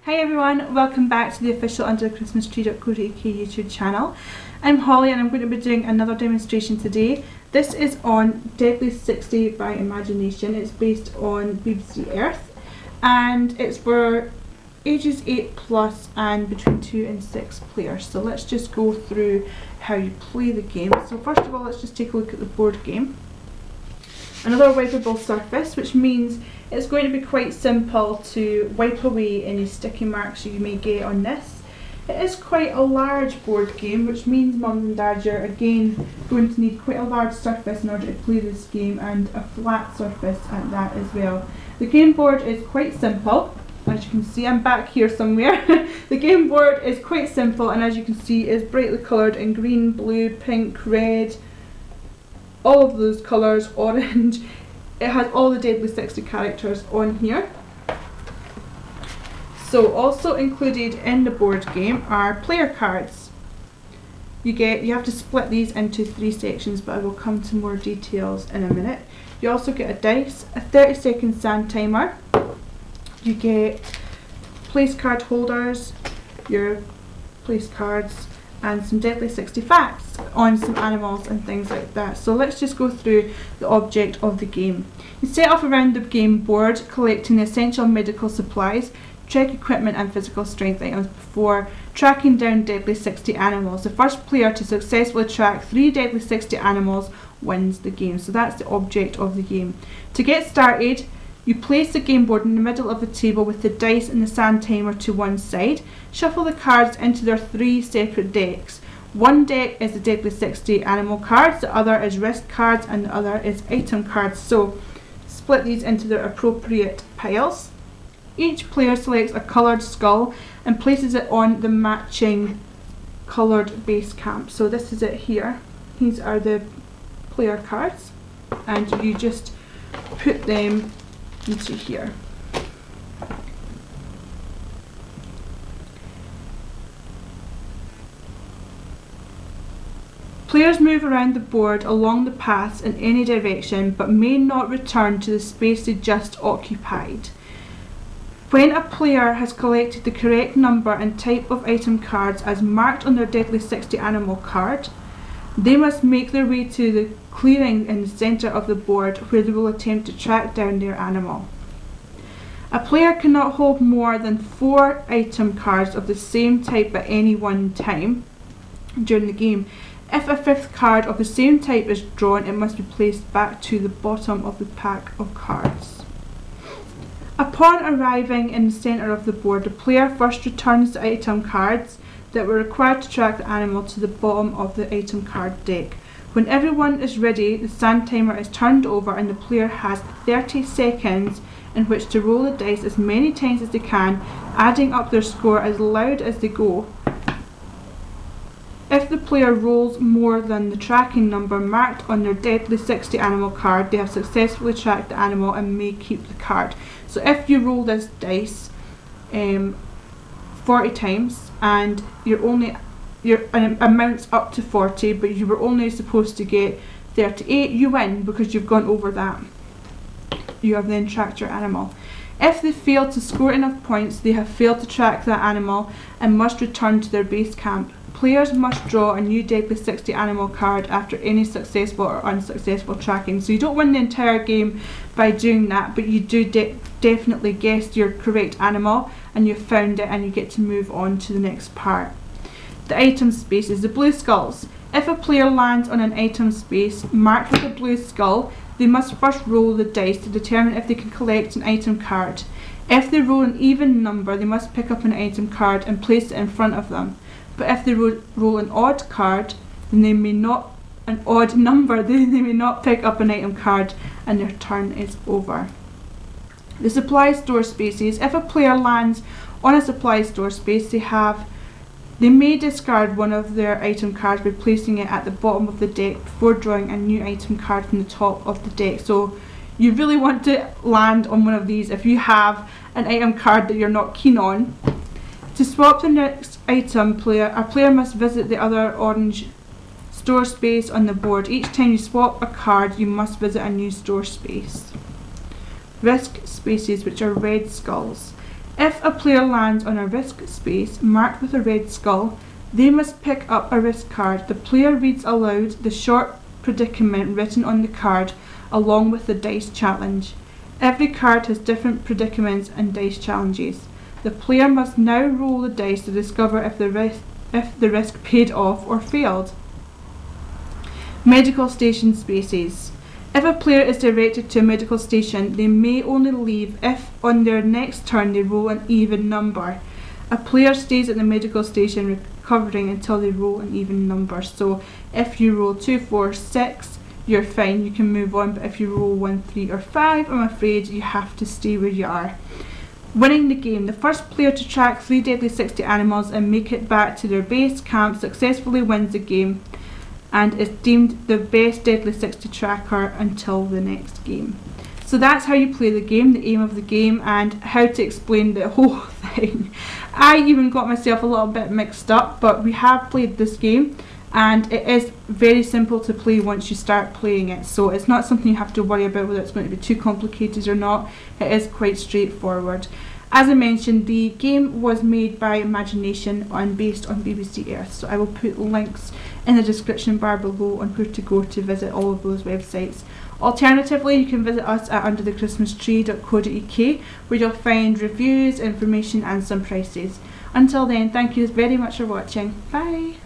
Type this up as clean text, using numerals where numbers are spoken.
Hi everyone, welcome back to the official UndertheChristmasTree.co.uk YouTube channel. I'm Holly and I'm going to be doing another demonstration today. This is on Deadlist 60 by Imagination. It's based on BBC Earth and it's for ages 8 plus and between 2 and 6 players. So let's just go through how you play the game. So first of all, let's just take a look at the board game. Another wipeable surface, which means it's going to be quite simple to wipe away any sticky marks you may get on this. It is quite a large board game, which means mums and dads are again going to need quite a large surface in order to play this game, and a flat surface at that as well. The game board is quite simple. As you can see, I'm back here somewhere. The game board is quite simple, and as you can see is brightly coloured in green, blue, pink, red, all of those colours, orange. It has all the Deadlist 60 characters on here. So also included in the board game are player cards. You have to split these into 3 sections, but I will come to more details in a minute. You also get a dice, a 30-second sand timer. You get place card holders, your place cards, and some Deadlist 60 facts on some animals and things like that. So let's just go through the object of the game. You set off around the game board collecting the essential medical supplies, trek equipment and physical strength items before tracking down Deadlist 60 animals. The first player to successfully track 3 Deadlist 60 animals wins the game. So that's the object of the game. To get started, you place the game board in the middle of the table with the dice and the sand timer to one side. Shuffle the cards into their 3 separate decks. One deck is the Deadlist 60 animal cards, the other is risk cards, and the other is item cards. So split these into their appropriate piles. Each player selects a coloured skull and places it on the matching coloured base camp. So this is it here. These are the player cards, and you just put them into here. Players move around the board along the paths in any direction, but may not return to the space they just occupied. When a player has collected the correct number and type of item cards as marked on their Deadlist 60 animal card, they must make their way to the clearing in the centre of the board, where they will attempt to track down their animal. A player cannot hold more than 4 item cards of the same type at any one time during the game. If a 5th card of the same type is drawn, it must be placed back to the bottom of the pack of cards. Upon arriving in the centre of the board, the player first returns the item cards that were required to track the animal to the bottom of the item card deck. When everyone is ready, the sand timer is turned over and the player has 30 seconds in which to roll the dice as many times as they can, adding up their score as loud as they go. If the player rolls more than the tracking number marked on their Deadlist 60 animal card, they have successfully tracked the animal and may keep the card. So if you roll this dice 40 times and your amount's up to 40, but you were only supposed to get 38, you win because you've gone over that. You have then tracked your animal. If they fail to score enough points, they have failed to track that animal and must return to their base camp. Players must draw a new Deadlist 60 animal card after any successful or unsuccessful tracking. So you don't win the entire game by doing that, but you do definitely guess your correct animal and you've found it, and you get to move on to the next part. The item spaces, the blue skulls. If a player lands on an item space marked with a blue skull, they must first roll the dice to determine if they can collect an item card. If they roll an even number, they must pick up an item card and place it in front of them. But if they roll an odd card, then they may not pick up an item card and their turn is over. The supply store spaces. If a player lands on a supply store space, they may discard one of their item cards by placing it at the bottom of the deck before drawing a new item card from the top of the deck. So you really want to land on one of these if you have an item card that you're not keen on. To swap the next item, a player must visit the other orange store space on the board. Each time you swap a card, you must visit a new store space. Risk spaces, which are red skulls. If a player lands on a risk space marked with a red skull, they must pick up a risk card. The player reads aloud the short predicament written on the card along with the dice challenge. Every card has different predicaments and dice challenges. The player must now roll the dice to discover if the risk paid off or failed. Medical station spaces. If a player is directed to a medical station, they may only leave if on their next turn they roll an even number. A player stays at the medical station recovering until they roll an even number. So if you roll 2, 4, 6, you're fine, you can move on, but if you roll 1, 3 or 5, I'm afraid you have to stay where you are. Winning the game. The first player to track 3 deadly 60 animals and make it back to their base camp successfully wins the game and is deemed the best deadly 60 tracker until the next game. So that's how you play the game, the aim of the game, and how to explain the whole thing. I even got myself a little bit mixed up, but we have played this game and it is very simple to play once you start playing it. So it's not something you have to worry about whether it's going to be too complicated or not. It is quite straightforward. As I mentioned, the game was made by Imagination and based on BBC Earth, so I will put links in the description bar below on where to go to visit all of those websites. Alternatively, you can visit us at UndertheChristmasTree.co.uk, where you'll find reviews, information and some prices. Until then, thank you very much for watching. Bye!